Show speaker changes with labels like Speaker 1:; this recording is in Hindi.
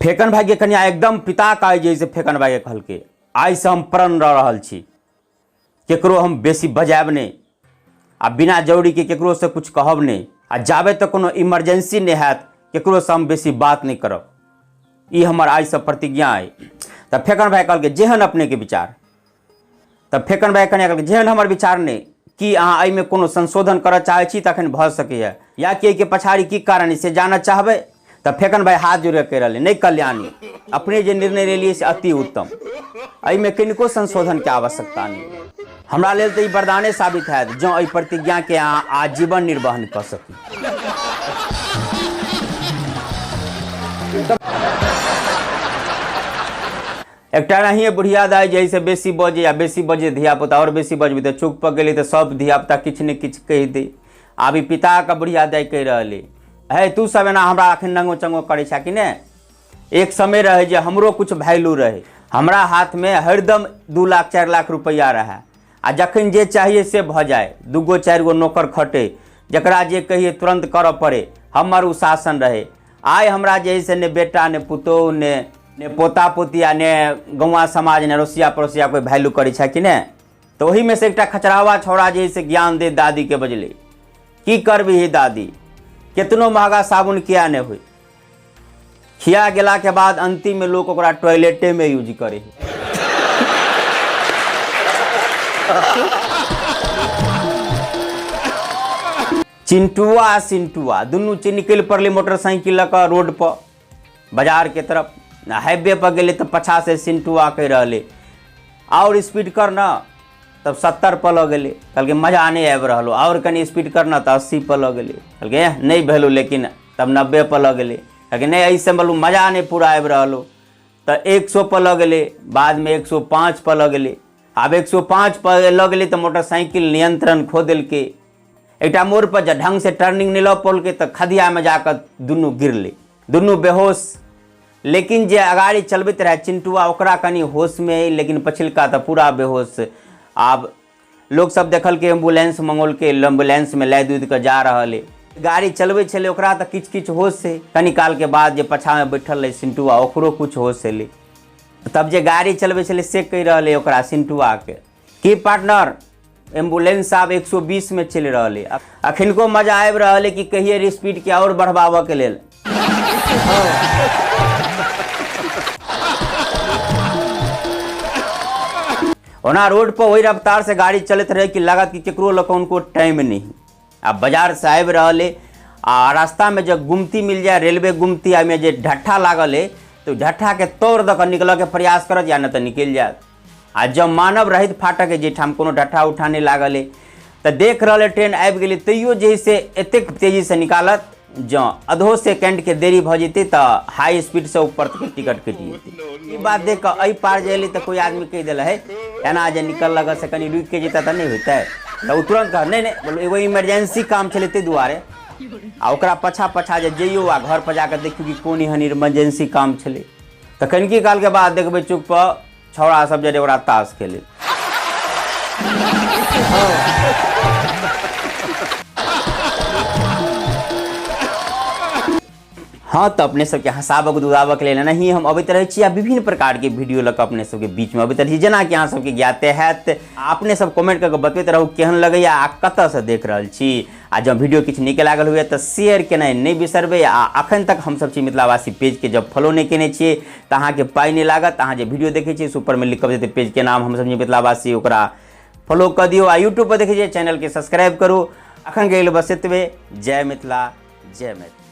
Speaker 1: फेकन भाई के कन्या एकदम पिता का जैसे फेकन भाई के कहलके आई से हम प्रण रह छी, केकरो हम बेसी बजायब नहीं आ बिना जरूरी के केकरो से कुछ कहब नहीं आ जाबे तक कोनो इमरजेंसी नहीं हैत केकरो से हम बेसी बात नहीं करब। ई हमर आई से प्रतिज्ञा है। तब फेकन भाई कहलके जेहन अपने के विचार। तब फेकन भाई कन्या कहलके जेहन हमर विचार नहीं कि अहाँ एहिमे कोनो संशोधन करऽ चाहै छी तखन भऽ सकैए या कि एहिके पछाड़ी की कारण से जानऽ चाहबै। तब फेकन भाई हाथ जोड़ कह रहे नहीं कल्याणी अपने जो निर्णय ले लिए से अति उत्तम, एहिमे किनको संशोधन के आवश्यकता नहीं। हमरा लेल तो ई वरदाने साबित हैत जँ एहि प्रतिज्ञा के अहाँ आजीवन निर्वहन कऽ सकी। एकटा नहीं बुढ़िया दाई जैसे बेसी बजे या बेसी बजे धियापुता और बेसी बजबी तो चुप पक गई तो सब धियापुता किछु ने किछु कहि दे। आब पिता का बुढ़िया दाई कह रहे है तू सब एना हमरा अखन नंगो चंगो करे छा कि ने। एक समय रहे जे हमरो कुछ वैल्यू रहे, हमरा हाथ में हरदम 2 लाख 4 लाख रुपया रहे आ जखन जे चाहिए से भ जाए, 2 गो 4 गो नौकर खटे जकरा जे कहिए तुरंत करऽ पड़े, हमर उ शासन रहे। आइ हमरा जे से ने बेटा ने पुतोह ने पोता पोतिया ने गौवा समाज ने रोसिया पड़ोसिया कोई वैल्यू करे छा कि ने। तो वही में से एक खचरावा छौड़ा जे से ज्ञान दे दादी के बजले की करबी ही दादी, कितनो महंगा साबुन किया नहीं हुई, खिया गेला के बाद अंतिम में लोग ओकरा टॉयलेटे में यूज करे। चिंटुआ सिंटुआ दुनू निकल पड़ले मोटरसाइकिल लऽ रोड पर बाजार के तरफ। हाईवे पर गए तो पछा से सिंटुआ कह रहे और स्पीड कर ना, तब 70 पर लऽ गए। कहल मजा नहीं आबि रहा और कनी स्पीड करना तो 80 पर लऽ गए। कहल नहीं भेलो लेकिन तब 90 पर लऽ गए। कहल नहीं ऐसे बोलूँ मजा नहीं पूरा आबि रहा तो 100 पर लऽ गए, बाद में 105 पर लऽ गए। अब 105 पर लऽ गए तो मोटरसाइकिल नियंत्रण खो दिलके। एक मोड़ पर जब ढंग से टर्निंग नहीं लऽ पौलके तो खदिया में जाकर दुनू गिरले, दुनू बेहोश। लेकिन जे अगाड़ी चलबैत रहे चिंटुआ ओकरा कनी होश में, लेकिन पछिलका तो पूरा बेहोश। आब लोग सब देखल के एम्बुलेंस मंगोल के एम्बुलेंस में लाद उद के जा रहा है। गाड़ी चलबे छले ओकरा तो किछ किछ होश से, कनी काल के बाद जे पछा में बैठल रहे सिंटुआ ओकरो कुछ होश से ले। तब जे गाड़ी चलबे छले से कह रहे ओकरा सिंटुआ के कि पार्टनर एम्बुलेंस आब 120 में चल रहा है, अखनको मजा आबि रहा है कि कहिए स्पीड के और बढ़ावा के लेल। ओना रोड पर वही रफ्तार से गाड़ी चलते रहे कि लागत कि केकरो लग उनको टाइम नहीं। अब बाजार से आबि रहे आ रास्ता में जब गुमती मिल जाए रेलवे गुमती में जे ढट्ठा लागल है तो ढट्ठा के तोड़ दऽ कऽ निकल के प्रयास करत या न तो निकल जात। आ जब मानव रहित फाटक है जेठाम कोनो ढट्ठा उठा नहीं लागल है तो देख रहे ट्रेन आबि गेलै तैयो जे से एतेक तेजी से निकालत जँ आधो सेकेंड के देरी भ जेतै तो हाई स्पीड से ऊपर तक टिकट कटि जेतै। ई बात देख कऽ एहि पार जे तो कोई आदमी कह दिल है एना जे निकल लग से कनी रुक के जेता तो नहीं होते तो तुरंत कह नहीं बोलो एगो इमरजेंसी काम चले ताहि दुआरे आ ओकरा पछा पछा जे जइयो आ घर पर जाकर देखियो कि कोन एहन इमरजेंसी काम छलै। तो कनिकी काल के बाद देखबै चुप पर छौड़ा सब जे ओकरा ताश खेले। हाँ तो अपने सबके हंसाबक दुदाबक लेल नहीं हम अबैत रहे छी आ विभिन्न प्रकार के वीडियो लग अपने सबके बीच में अबैत रहे छी। जेना कि अहाँ सबके ज्ञाते हैत अपने सब कमेंट करके बतबैत रहू केहन लगैया आ कतऽ से देख रहल छी। आ जब वीडियो किछु नीक लागल हुए तो शेयर केनाइ नहीं बिसरबै। आ अखन तक हम सब छी मिथिलावासी पेज के जब फॉलो नहीं केने छियै तो अहाँके पाई नहीं लागत। अहाँ जे वीडियो देखै छियै ऊपर में लिखल जेतै पेज के नाम हम सब छी मिथिलावासी, ओकरा फॉलो कर दियो। आ यूट्यूब पर देखै छियै चैनल के सब्सक्राइब करू। अखन गेल बस एतबे। जय मिथिला जय मैथिली।